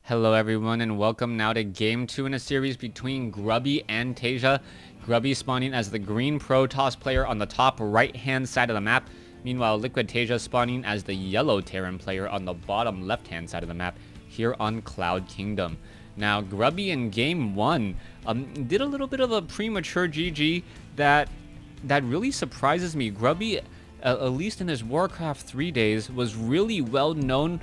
Hello everyone and welcome now to game 2 in a series between Grubby and Taeja. Grubby spawning as the green Protoss player on the top right hand side of the map. Meanwhile, Liquid Taeja spawning as the yellow Terran player on the bottom left hand side of the map here on Cloud Kingdom. Now Grubby in game 1 did a little bit of a premature GG that really surprises me. Grubby, at least in his Warcraft 3 days, was really well known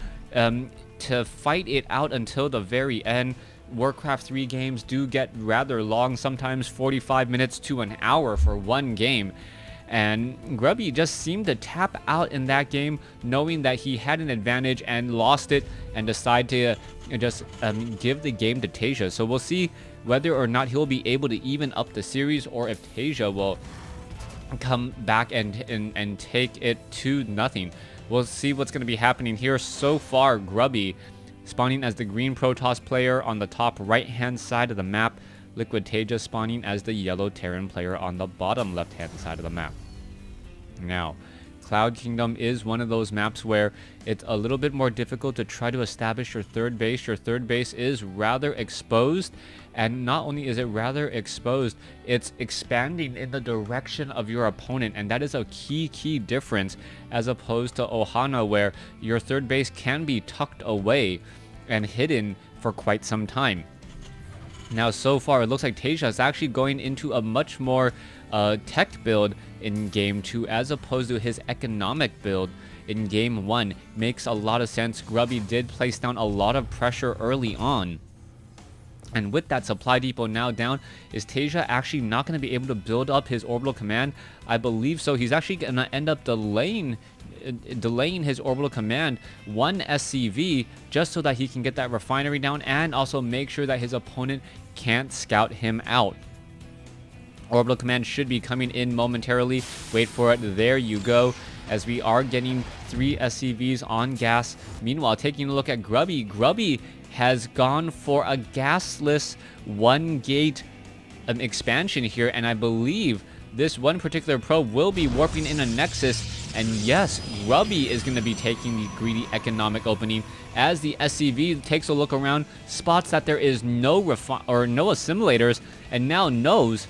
to fight it out until the very end. Warcraft 3 games do get rather long, sometimes 45 minutes to an hour for one game. And Grubby just seemed to tap out in that game, knowing that he had an advantage and lost it and decide to just give the game to Taeja. So we'll see whether or not he'll be able to even up the series, or if Taeja will come back and take it 2-0. We'll see what's going to be happening here. So far, Grubby spawning as the green Protoss player on the top right-hand side of the map. Liquid Taeja spawning as the yellow Terran player on the bottom left-hand side of the map. Now, Cloud Kingdom is one of those maps where it's a little bit more difficult to try to establish your third base. Your third base is rather exposed, and not only is it rather exposed, it's expanding in the direction of your opponent, and that is a key difference as opposed to Ohana, where your third base can be tucked away and hidden for quite some time. Now, so far, it looks like Taeja is actually going into a much more tech build in game 2 as opposed to his economic build in game 1. Makes a lot of sense. Grubby did place down a lot of pressure early on. And with that supply depot now down, is Taeja actually not going to be able to build up his orbital command? I believe so. He's actually going to end up delaying his orbital command one SCV just so that he can get that refinery down and also make sure that his opponent can't scout him out. Orbital command should be coming in momentarily. Wait for it. There you go. As we are getting 3 SCVs on gas. Meanwhile, taking a look at Grubby. Grubby has gone for a gasless 1-gate expansion here, and I believe this one particular probe will be warping in a nexus. And yes, Grubby is going to be taking the greedy economic opening as the SCV takes a look around, spots that there is no assimilators, and now knows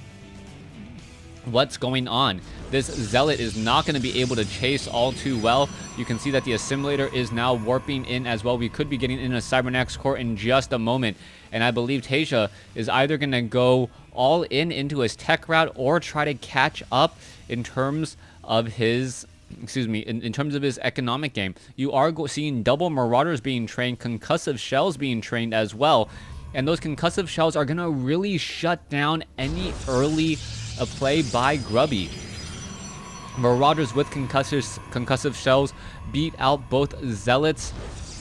what's going on. This zealot is not going to be able to chase all too well. You can see that the assimilator is now warping in as well. We could be getting in a Cybernex core in just a moment, and I believe Taeja is either going to go all into his tech route or try to catch up in terms of his in terms of his economic game. You are seeing double Marauders being trained, concussive shells being trained as well, and those concussive shells are going to really shut down any early play by Grubby. Marauders with concussive shells beat out both Zealots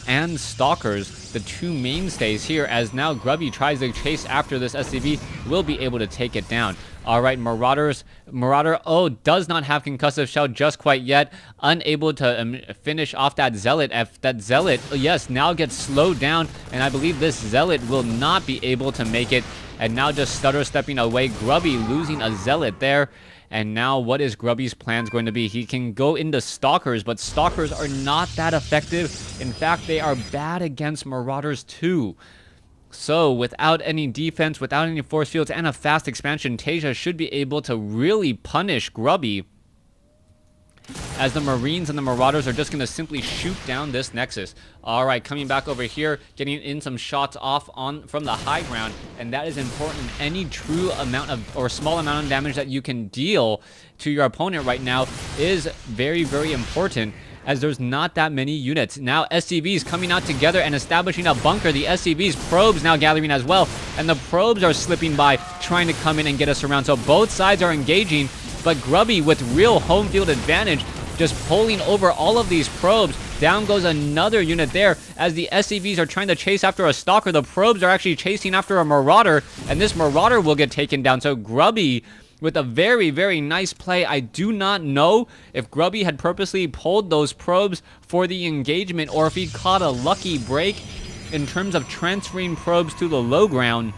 and Stalkers, the two mainstays here, as now Grubby tries to chase after this SCV, will be able to take it down. Alright, Marauder, does not have concussive shell just quite yet, unable to finish off that Zealot. If that Zealot, yes, now gets slowed down, and I believe this Zealot will not be able to make it, and now just stutter stepping away. Grubby losing a Zealot there. And now what is Grubby's plans going to be? He can go into Stalkers, but Stalkers are not that effective. In fact, they are bad against Marauders too. So without any defense, without any force fields, and a fast expansion, Taeja should be able to really punish Grubby, as the Marines and the Marauders are just going to simply shoot down this Nexus. Alright, coming back over here, getting in some shots off from the high ground, and that is important. Any true amount of, or small amount of damage that you can deal to your opponent right now is very important, as there's not that many units. Now SCVs coming out together and establishing a bunker. The SCVs probes now gathering as well, and the probes are slipping by, trying to come in and get us around. So both sides are engaging, but Grubby with real home field advantage, just pulling over all of these probes. Down goes another unit there, as the SCVs are trying to chase after a Stalker. The probes are actually chasing after a Marauder, and this Marauder will get taken down. So Grubby with a very nice play. I do not know if Grubby had purposely pulled those probes for the engagement, or if he caught a lucky break in terms of transferring probes to the low ground.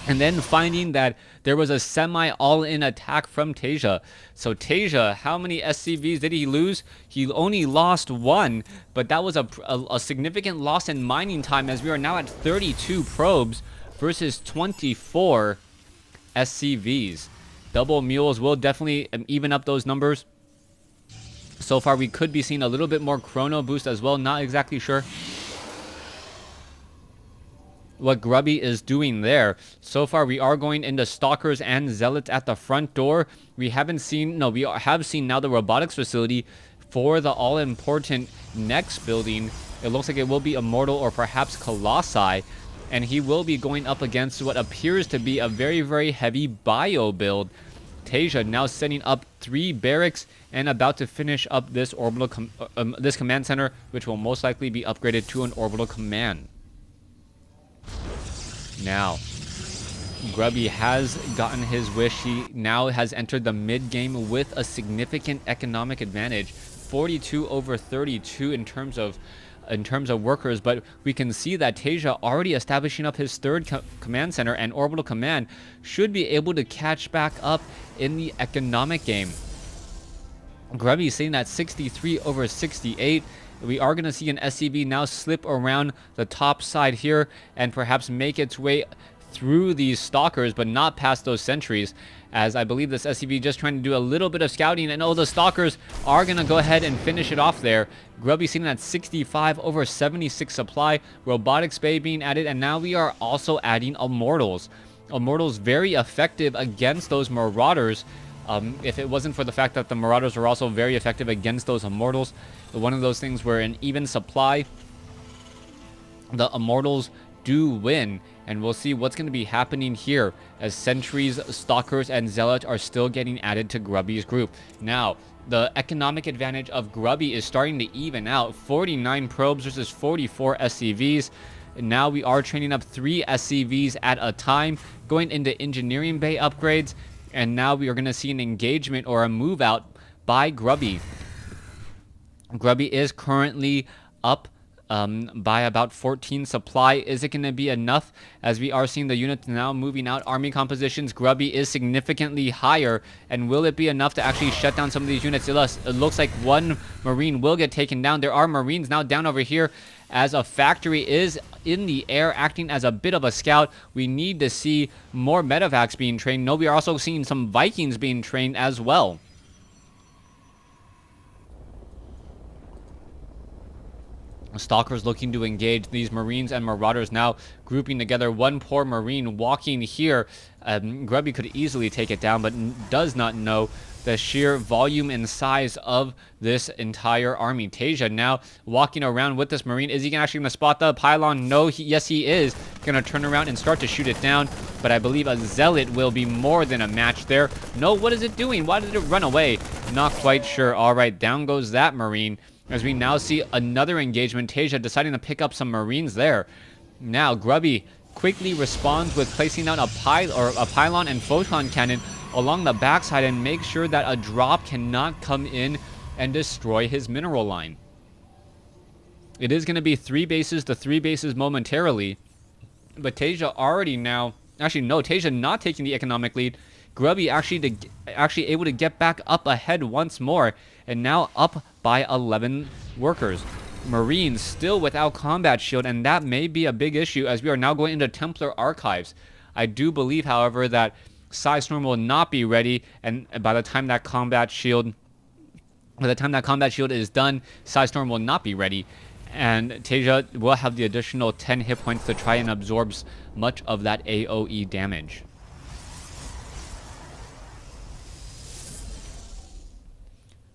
and then finding that there was a semi all-in attack from Taeja. So Taeja, how many SCVs did he lose? He only lost 1, but that was a significant loss in mining time, as we are now at 32 probes versus 24 SCVs. Double mules will definitely even up those numbers. So far, we could be seeing a little bit more chrono boost as well. Not exactly sure what Grubby is doing there. So far, we are going into Stalkers and Zealots at the front door. We haven't seen, no, we have seen now the robotics facility for the all-important next building. It looks like it will be Immortal or perhaps Colossi, and he will be going up against what appears to be a very, very heavy bio build. Taeja now setting up 3 barracks and about to finish up this orbital this command center, which will most likely be upgraded to an orbital command. Now, Grubby has gotten his wish. He now has entered the mid-game with a significant economic advantage, 42 over 32 in terms of workers, but we can see that Taeja already establishing up his 3rd command center, and orbital command should be able to catch back up in the economic game. Grubby is sitting at 63 over 68. We are going to see an SCV now slip around the top side here and perhaps make its way through these stalkers, but not past those sentries, as I believe this SCV just trying to do a little bit of scouting, and the stalkers are going to go ahead and finish it off there. Grubby sitting at 65 over 76 supply, robotics bay being added, and now we are also adding Immortals. Immortals very effective against those Marauders. If it wasn't for the fact that the Marauders are also very effective against those Immortals, one of those things where an even supply, the Immortals do win. And we'll see what's going to be happening here as Sentries, Stalkers, and Zealots are still getting added to Grubby's group. Now, the economic advantage of Grubby is starting to even out. 49 probes versus 44 SCVs. Now we are training up 3 SCVs at a time, going into engineering bay upgrades. And now we are going to see an engagement or a move out by Grubby. Grubby is currently up by about 14 supply. Is it going to be enough, as we are seeing the units now moving out? Army compositions, Grubby is significantly higher, and will it be enough to actually shut down some of these units? It looks like 1 Marine will get taken down. There are Marines now down over here, as a factory is in the air acting as a bit of a scout. We need to see more medevacs being trained. No, we are also seeing some Vikings being trained as well. Stalkers looking to engage these Marines, and Marauders now grouping together. 1 poor Marine walking here. Grubby could easily take it down, but does not know the sheer volume and size of this entire army. Taeja now walking around with this Marine. Is he actually going to spot the pylon? No, yes he is. Going to turn around and start to shoot it down, but I believe a Zealot will be more than a match there. No, what is it doing? Why did it run away? Not quite sure. All right, down goes that Marine, as we now see another engagement. Taeja deciding to pick up some Marines there. Now Grubby quickly responds with placing down a pylon and photon cannon along the backside, and make sure that a drop cannot come in and destroy his mineral line. It is going to be 3 bases to 3 bases momentarily, but Taeja already now, actually no, Taeja not taking the economic lead. Grubby actually able to get back up ahead once more, and now up by 11 workers. Marines still without combat shield, and that may be a big issue, as we are now going into Templar archives. I do believe, however, that Storm will not be ready, and by the time that combat shield is done, Storm will not be ready, and Taeja will have the additional 10 hit points to try and absorb much of that AoE damage.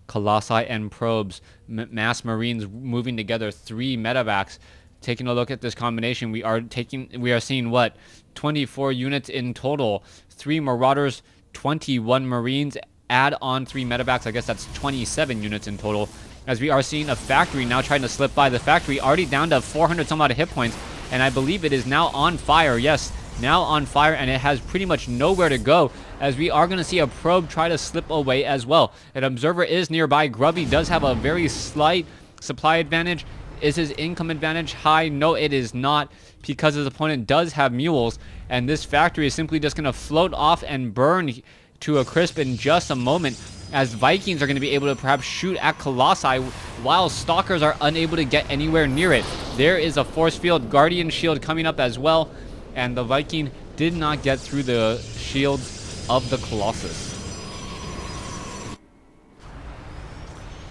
Colossi and probes, mass Marines moving together, 3 medevacs. Taking a look at this combination, we are seeing what, 24 units in total. 3 Marauders, 21 Marines, add on 3 medevacs. I guess that's 27 units in total. As we are seeing a factory now trying to slip by. The factory already down to 400 some odd hit points, and I believe it is now on fire. Yes, now on fire, and it has pretty much nowhere to go, as we are going to see a probe try to slip away as well. An observer is nearby. Grubby does have a very slight supply advantage, Is his income advantage high? No, it is not, because his opponent does have mules, and this factory is simply just going to float off and burn to a crisp in just a moment, as Vikings are going to be able to perhaps shoot at Colossi while Stalkers are unable to get anywhere near it. There is a force field Guardian shield coming up as well, and the Viking did not get through the shields of the Colossus.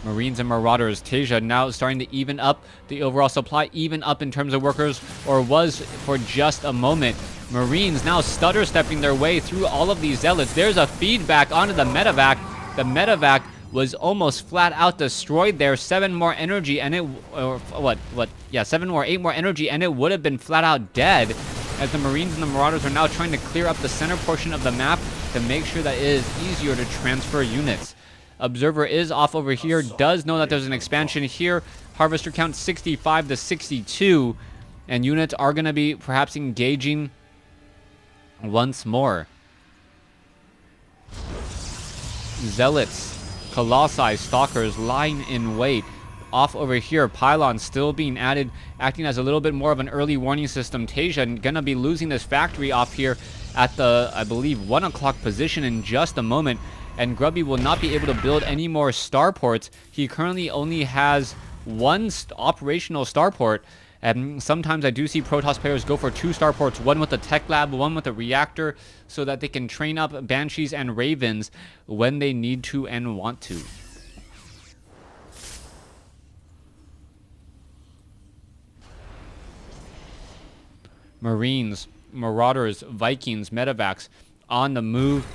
Marines and Marauders. Taeja now starting to even up the overall supply, even up in terms of workers, or was for just a moment. Marines now stutter stepping their way through all of these zealots. There's a feedback onto the medevac. The medevac was almost flat out destroyed there. 7 more energy and it, or what? Yeah, 7 more, 8 more energy and it would have been flat out dead, as the Marines and the Marauders are now trying to clear up the center portion of the map to make sure that it is easier to transfer units. Observer is off over here, does know that there's an expansion here. Harvester count 65 to 62, and units are going to be perhaps engaging once more. Zealots, Colossi, Stalkers lying in wait. Off over here, pylons still being added, acting as a little bit more of an early warning system. Taeja gonna be losing this factory off here at the, I believe, 1 o'clock position in just a moment. And Grubby will not be able to build any more starports. He currently only has 1 operational starport. And sometimes I do see Protoss players go for 2 starports, 1 with a tech lab, 1 with a reactor, so that they can train up Banshees and Ravens when they need to and want to. Marines, Marauders, Vikings, Medevacs on the move.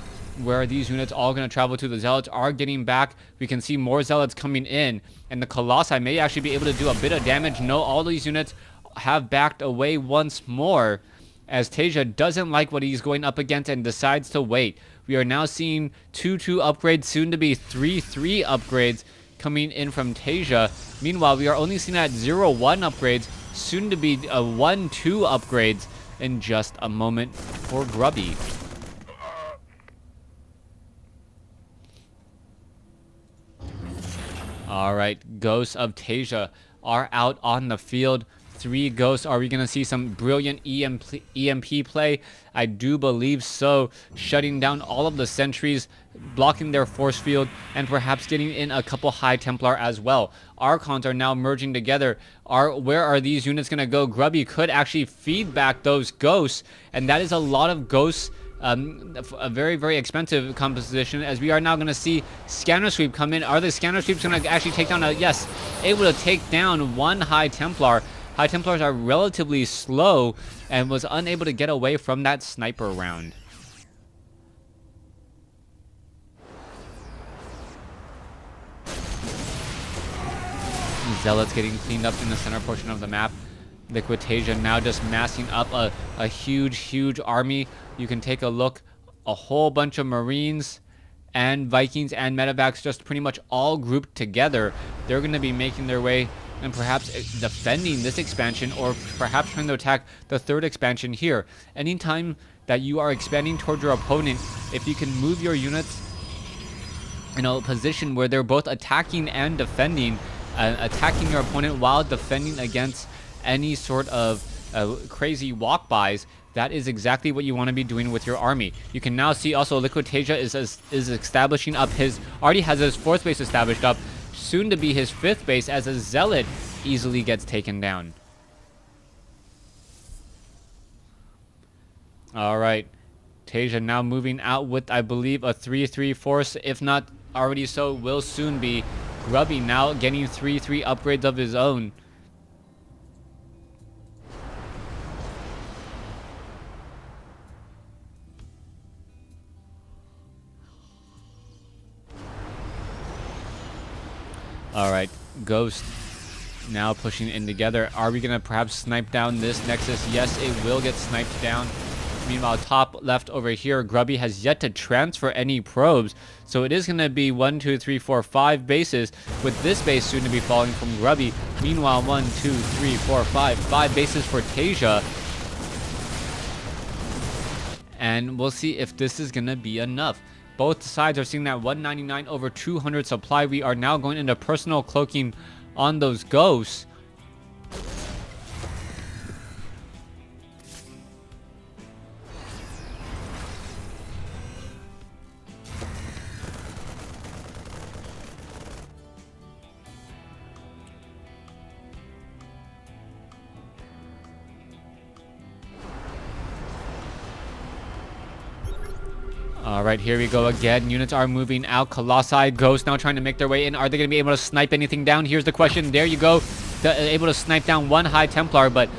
Where are these units all going to travel to? The Zealots are getting back. We can see more Zealots coming in, and the Colossi may actually be able to do a bit of damage. No, all these units have backed away once more, as Taeja doesn't like what he's going up against and decides to wait. We are now seeing 2-2 upgrades, soon to be 3-3 upgrades coming in from Taeja. Meanwhile, we are only seeing at 0-1 upgrades, soon to be 1-2 upgrades in just a moment for Grubby. All right, Ghosts of Taeja are out on the field. 3 Ghosts. Are we going to see some brilliant EMP play? I do believe so. Shutting down all of the sentries, blocking their force field, and perhaps getting in a couple High Templar as well. Archons are now merging together. Where are these units going to go? Grubby could actually feed back those Ghosts, and that is a lot of Ghosts. A very, very expensive composition, as we are now going to see Scanner Sweep come in. Are the Scanner Sweeps going to actually take down yes, able to take down 1 High Templar. High Templars are relatively slow and was unable to get away from that sniper round. Zealots getting cleaned up in the center portion of the map. Liquid Taeja now just massing up a huge army. You can take a look, a whole bunch of Marines and Vikings and Medevacs just pretty much all grouped together. They're going to be making their way and perhaps defending this expansion, or perhaps trying to attack the 3rd expansion here. Anytime that you are expanding towards your opponent, if you can move your units in a position where they're both attacking and defending, attacking your opponent while defending against any sort of crazy walk-bys, that is exactly what you want to be doing with your army. You can now see also Liquid Taeja is establishing up already has his 4th base established up, soon to be his 5th base, as a Zealot easily gets taken down. Alright, Taeja now moving out with, I believe, a 3-3 force, if not already so, will soon be. Grubby now getting 3-3 upgrades of his own. Alright, Ghost now pushing in together. Are we going to perhaps snipe down this Nexus? Yes, it will get sniped down. Meanwhile, top left over here, Grubby has yet to transfer any probes. So it is going to be 1, 2, 3, 4, 5 bases, with this base soon to be falling from Grubby. Meanwhile, 1, 2, 3, 4, 5 bases for Taeja. And we'll see if this is going to be enough. Both sides are seeing that 199 over 200 supply. We are now going into personal cloaking on those Ghosts. All right, here we go again. Units are moving out. Colossi, Ghost now trying to make their way in. Are they going to be able to snipe anything down? Here's the question. There you go. Able to snipe down one high Templar, but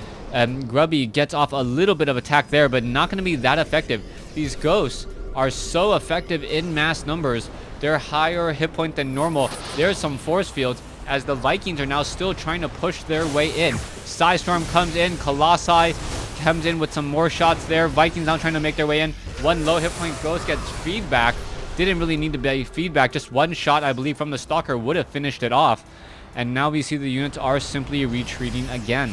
Grubby gets off a little bit of attack there, but not going to be that effective. These Ghosts are so effective in mass numbers. They're higher hit point than normal. There's some force fields as the Vikings are now still trying to push their way in. Psystorm comes in. Colossi comes in with some more shots there. Vikings now trying to make their way in. One low hit point Ghost gets feedback. Didn't really need to be feedback. Just one shot, I believe, from the Stalker would have finished it off. And now we see the units are simply retreating again.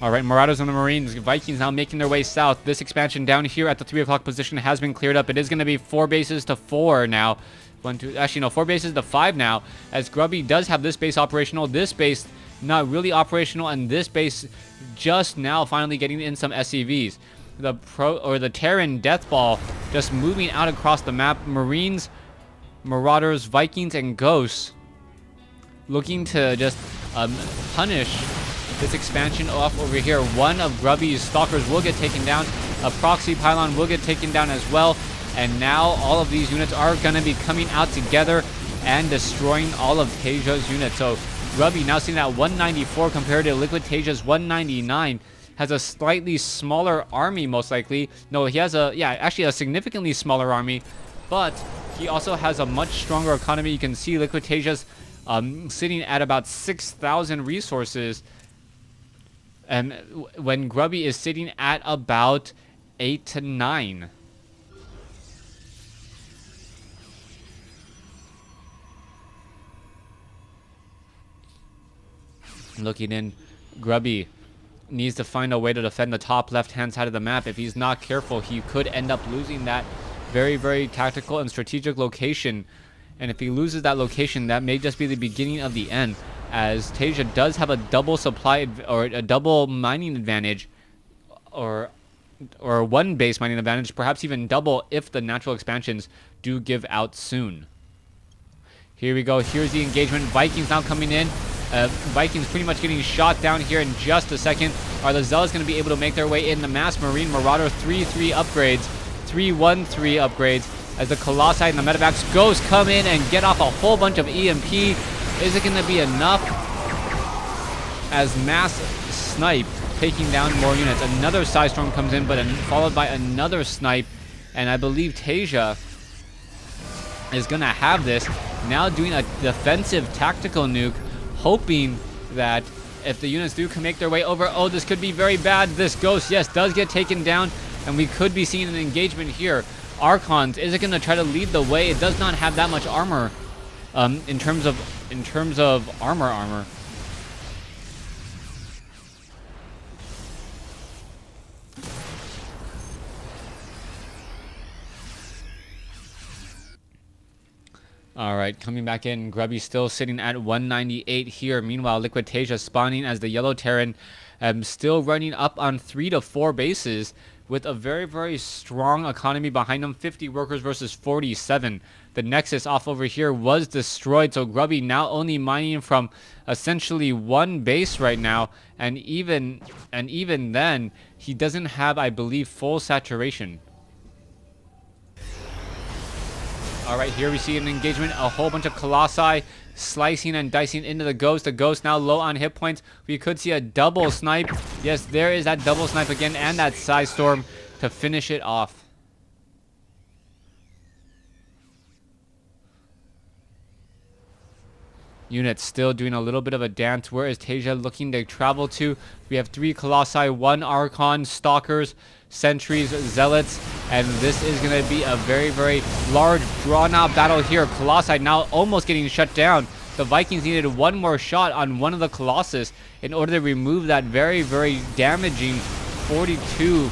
Alright, Marauders and the Marines. Vikings now making their way south. This expansion down here at the 3 o'clock position has been cleared up. It is going to be 4 bases to 4 now. 4 bases to 5 now. As Grubby does have this base operational. This base not really operational. And this base just now finally getting in some SCVs. The Terran Deathball just moving out across the map. Marines, Marauders, Vikings, and Ghosts looking to just punish this expansion off over here. One of Grubby's Stalkers will get taken down. A proxy pylon will get taken down as well. And now all of these units are going to be coming out together and destroying all of Taeja's units. So Grubby now sitting at 194 compared to Liquid Taeja's 199. Has a slightly smaller army, most likely. No, he has actually a significantly smaller army. But he also has a much stronger economy. You can see Liquid Taeja's sitting at about 6,000 resources. And when Grubby is sitting at about 8 to 9. Looking in, Grubby needs to find a way to defend the top left-hand side of the map. If he's not careful, he could end up losing that very, very tactical and strategic location. And if he loses that location, that may just be the beginning of the end, as Taeja does have a double supply or a double mining advantage, or one base mining advantage, perhaps even double if the natural expansions do give out soon. Here we go. Here's the engagement. Vikings now coming in. Vikings pretty much getting shot down here in just a second. Are the Zealots going to be able to make their way in? The Mass Marine Marauder 3-3 upgrades. 3-1-3 upgrades. As the Colossi and the Medevacs Ghosts come in and get off a whole bunch of EMP. Is it going to be enough? As Mass Snipe taking down more units. Another Psystorm comes in, but followed by another Snipe. And I believe Taeja is going to have this. Now doing a defensive tactical nuke, hoping that if the units do make their way over, oh, this could be very bad. This Ghost, yes, does get taken down, and we could be seeing an engagement here. Archons, is it going to try to lead the way? It does not have that much armor, in terms of armor. All right, coming back in. Grubby still sitting at 198 here. Meanwhile, Liquid Taeja spawning as the Yellow Terran, still running up on 3 to 4 bases with a very, very strong economy behind them. 50 workers versus 47. The Nexus off over here was destroyed, so Grubby now only mining from essentially one base right now, and even then, he doesn't have, I believe, full saturation. All right, here we see an engagement, a whole bunch of Colossi slicing and dicing into the Ghost. The Ghost now low on hit points. We could see a double snipe. Yes, there is that double snipe again, and that Psystorm to finish it off. Units still doing a little bit of a dance. Where is Taeja looking to travel to? We have 3 Colossi, 1 Archon, Stalkers, Sentries, Zealots, and this is going to be a very, very large, drawn-out battle here. Colossi now almost getting shut down. The Vikings needed one more shot on one of the Colossus in order to remove that very, very damaging 42.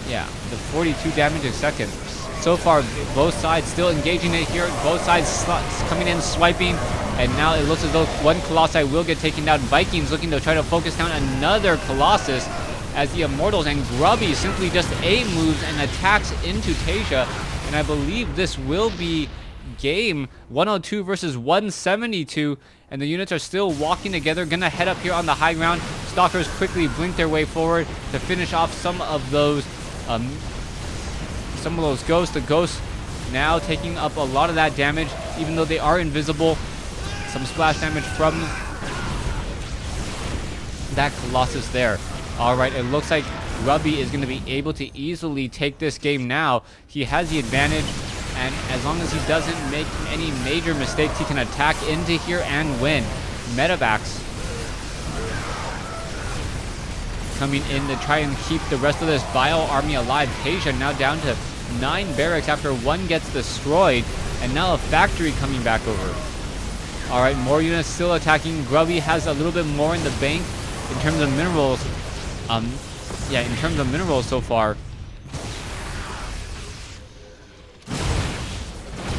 Yeah, the 42 damage a second. So far, both sides still engaging it here. Both sides coming in, swiping. And now it looks as though one Colossi will get taken down. Vikings looking to try to focus down another Colossus as the Immortals and Grubby simply just A moves and attacks into Taeja. And I believe this will be game 102 versus 172. And the units are still walking together, gonna head up here on the high ground. Stalkers quickly blink their way forward to finish off some of those some of those ghosts. The ghosts now taking up a lot of that damage, even though they are invisible. Some splash damage from that Colossus there. Alright, it looks like Grubby is going to be able to easily take this game now. He has the advantage, and as long as he doesn't make any major mistakes, he can attack into here and win. Medevacs coming in to try and keep the rest of this Bio army alive. Taeja now down to 9 barracks after 1 gets destroyed, and now a factory coming back over. Alright, more units still attacking. Grubby has a little bit more in the bank in terms of minerals. Yeah, in terms of minerals so far.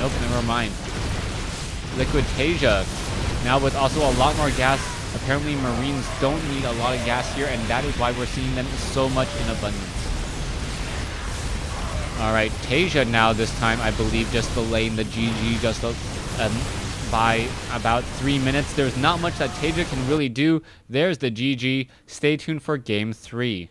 Nope, never mind. Liquid Taeja now with also a lot more gas. Apparently Marines don't need a lot of gas here, and that is why we're seeing them so much in abundance. Alright, Taeja now this time, I believe, just delaying the GG just by about 3 minutes. There's not much that Taeja can really do. There's the GG. Stay tuned for Game 3.